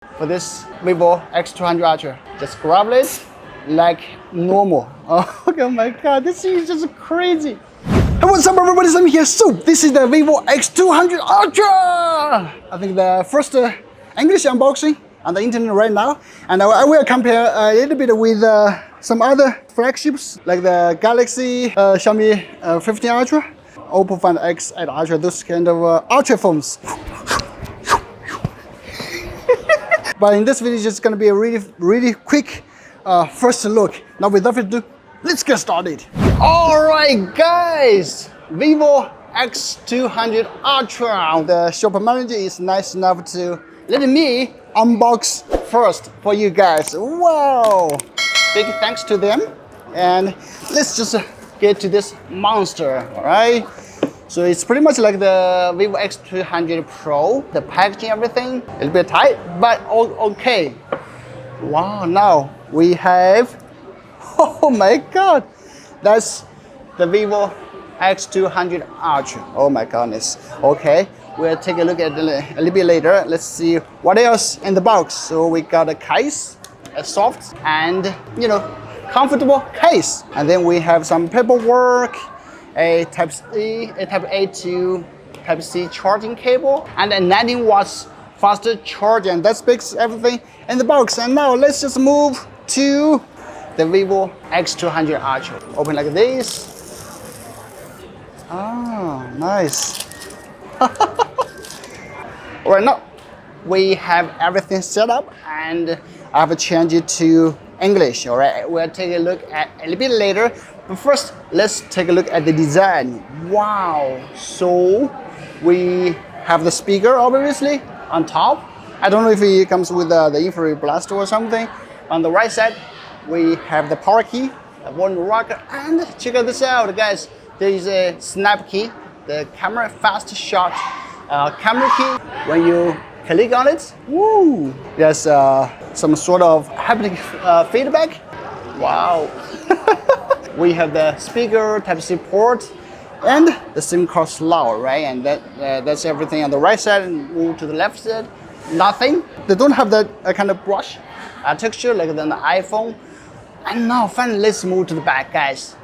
for this Vivo X200 Ultra. Just grab it like normal. Oh my god, this is just crazy. Hey, what's up everybody, Sam here. So this is the Vivo X200 Ultra. I think the first English unboxing on the internet right now, and I will compare a little bit with some other flagships like the Galaxy, Xiaomi 15 Ultra, Oppo Find X8 Ultra, those kind of Ultra phones. But in this video, it's just gonna be a really quick first look. Now without further ado, let's get started. All right, guys, Vivo X200 Ultra. The shop manager is nice enough to let me unbox first for you guys. Wow, big thanks to them. And let's just get to this monster, all right? So it's pretty much like the Vivo X200 Pro. The packaging, everything, a little bit tight, but okay. Wow, now we have, oh my God, that's the Vivo X200 Ultra. Oh my goodness. Okay, we'll take a look at it a little bit later. Let's see what else in the box. So we got a case, a soft and, you know, comfortable case. And then we have some paperwork, a Type-C, a Type-A to Type-C charging cable, and a 19 watts faster charger, and that makes everything in the box. And now let's just move to the Vivo X200 Ultra. Open like this. Oh, nice. Right now, we have everything set up, and I have changed it to English. All right, we'll take a look at a little bit later. But first, let's take a look at the design. Wow, so we have the speaker obviously on top. I don't know if it comes with the infrared blaster or something. On the right side, we have the power key, one rocker, and check out this out, guys. There is a snap key, the camera fast shot camera key. When you click on it, woo, there's some sort of haptic feedback. Wow. We have the speaker, Type-C port, and the SIM card slot, right? And that's everything on the right side. And move to the left side, nothing. They don't have that kind of brush texture like on the iPhone. And now finally, let's move to the back, guys.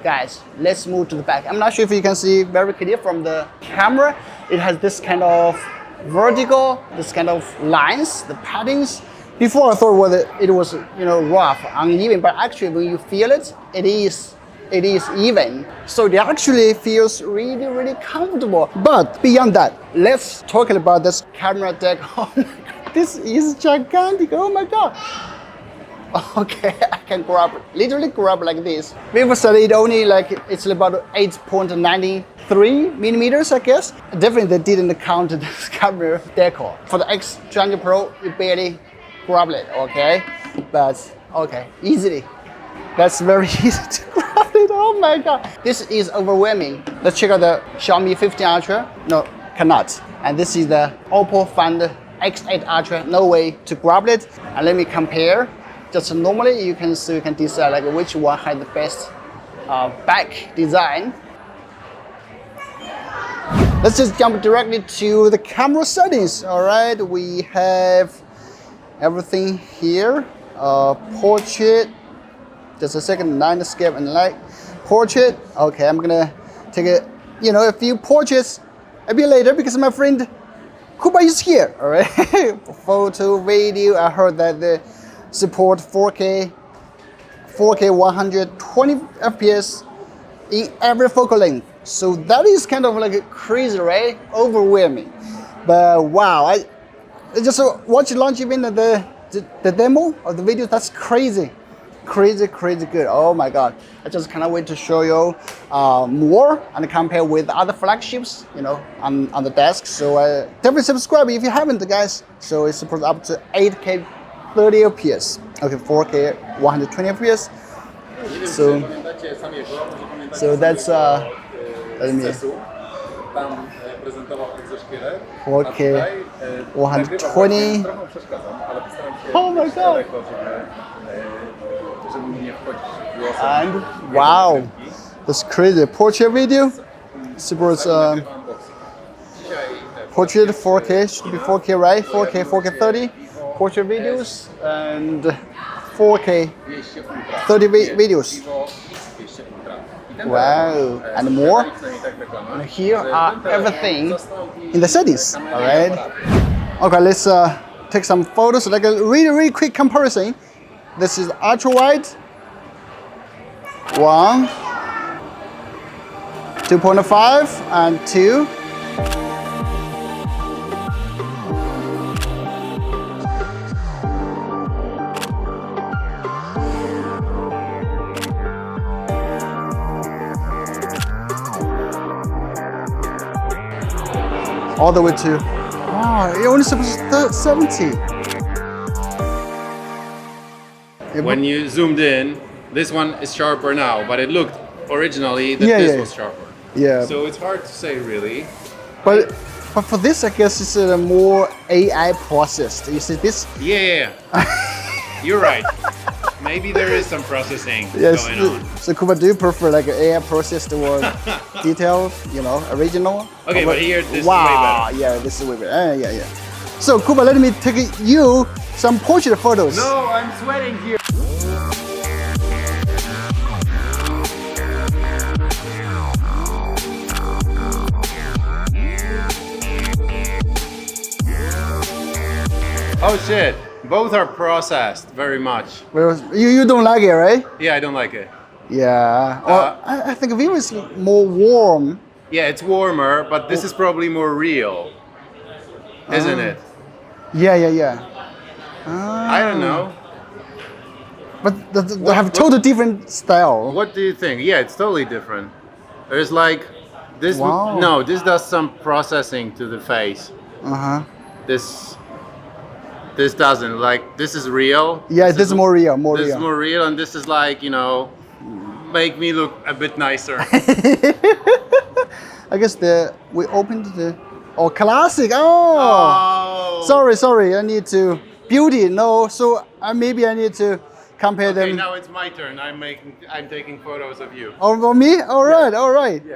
Guys, let's move to the back. I'm not sure if you can see very clear from the camera. It has this kind of vertical, this kind of lines, the patterns. Before I thought it was, you know, rough, uneven, but actually when you feel it, it is even. So it actually feels really comfortable. But beyond that, let's talk about this camera deck. Oh my God, this is gigantic. Oh my God. Okay, I can literally grab like this. Vivo said it only it's about 8.93 millimeters, I guess. Definitely they didn't count this camera Deco. For the X200 Pro, it barely grab it, okay? But okay, easily. That's very easy to grab it. Oh my God, this is overwhelming. Let's check out the Xiaomi 15 Ultra. No, cannot. And this is the Oppo Find X8 Ultra. No way to grab it. And let me compare. Just normally you can decide like which one has the best back design. Let's just jump directly to the camera settings. All right, we have everything here. Portrait, just a second, landscape and light. Portrait, okay, I'm gonna take a few portraits a bit later because my friend Kuba is here, all right? Photo, video, I heard that they support 4K 120 FPS in every focal length. So that is kind of like crazy, right? Overwhelming. But wow, I just watched launch event the demo of the video. That's crazy good. Oh my God, I just cannot wait to show you more and compare with other flagships, you know, on the desk. So definitely subscribe if you haven't, guys. So it supports up to 8K 30 FPS. Okay, 4K 120 FPS. So that's let me 4K 120. Oh my God. And wow, that's crazy. Portrait video supports portrait 4K, should be 4K, right? 4K 30. portrait videos and 4K 30 videos. Wow, and more. And here are everything in the settings. All right. Okay, let's take some photos, like a really quick comparison. This is ultra wide. 1, 2.5, and 2. All the way to, it only supposed 70. When you zoomed in, this one is sharper now, but it looked originally that this was sharper. Yeah. So it's hard to say really. But for this, I guess it's a more AI processed. You see this? Yeah. You're right. Maybe there is some processing going on. So Kuba, do you prefer like AI processed or detailed, original? Okay, but here this is way wow, better. yeah, this is way better. Yeah. So Kuba, let me take you some portrait photos. No, I'm sweating here. Oh shit, both are processed very much. Well, you don't like it, right? Yeah, I don't like it. Yeah, I think Vivo is more warm. Yeah, it's warmer, but this is probably more real, isn't it? Yeah. I don't know. But they have totally different style. What do you think? Yeah, it's totally different. There's like this. Wow. No, this does some processing to the face. This doesn't. Like this is real. Yeah, this is more real. This is more real, and this is like make me look a bit nicer. I guess we opened the classic. Oh. Sorry. I need to beauty. No, so maybe I need to compare them. Okay, now it's my turn. I'm taking photos of you. Oh, me? All right. Yeah.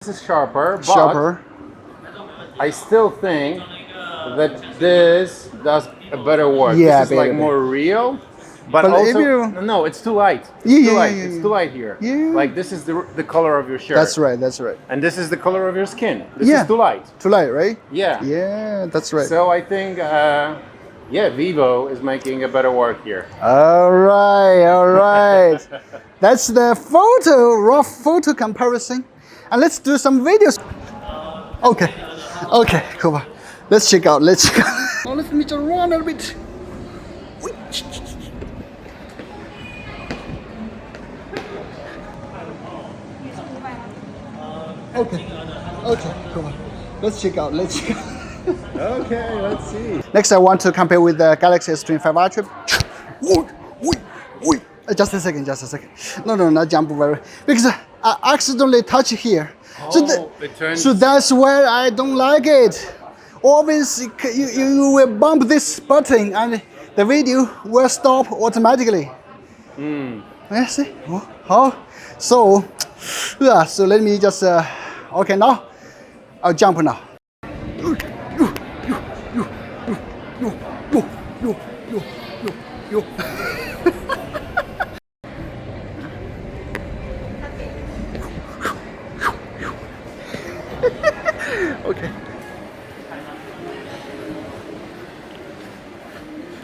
This is sharper, but I still think that this does a better work. Yeah, this is like more real, but also no, it's too light. It's too light here. Yeah. Like this is the color of your shirt. That's right. And this is the color of your skin. This is too light. Too light, right? Yeah. Yeah, that's right. So I think, Vivo is making a better work here. All right. That's the raw photo comparison. And let's do some videos. Okay, Kuba. Let's check out. Now let me just run a little bit. Okay, Kuba. Let's check out. Okay, let's see. Next, I want to compare with the Galaxy S25 Ultra. Just a second. No, not jump very, because I accidentally touch here. So that's where I don't like it. Always you will bump this button and the video will stop automatically. Yeah, see? So let me just okay, now I'll jump now.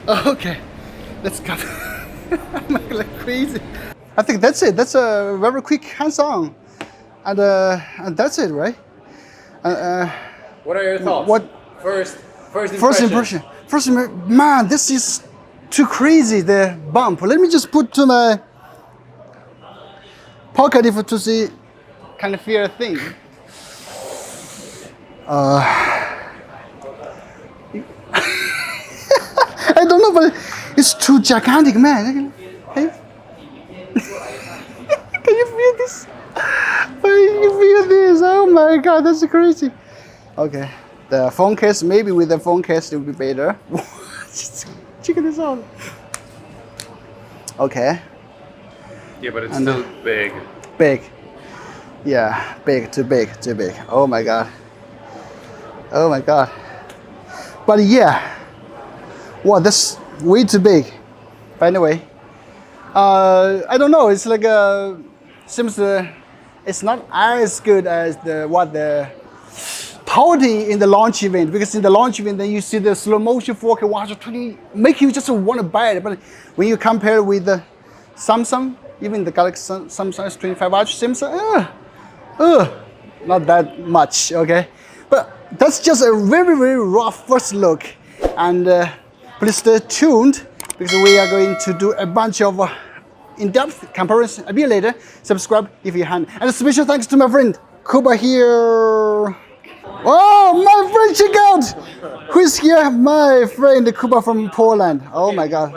Okay, let's cut. I'm like crazy. I think that's it. That's a very quick hands-on, and that's it, right? What are your thoughts? First impression. Man, this is too crazy. The bump. Let me just put to my pocket if to see, kind of feel a thing. I don't know, but it's too gigantic, man. Hey? Can you feel this? Can you feel this? Oh my god, that's crazy. Okay, the phone case, maybe with the phone case it will be better. Just check this out. Okay. Yeah, but it's still big. Big. Yeah, too big. Oh my god. Oh my god. But yeah, wow, that's way too big. But anyway, I don't know. It's like seems it's not as good as the PavoTube in the launch event, because in the launch event then you see the slow motion 4K 120 make you just want to buy it. But when you compare with the Samsung, even the Galaxy Samsung S25 Ultra, seems not that much. Okay, but that's just a very, very rough first look. And please stay tuned, because we are going to do a bunch of in-depth comparison a bit later. Subscribe if you haven't. And a special thanks to my friend Kuba here. Oh, my friend, check out! Who's here? My friend Kuba from Poland. Oh my god.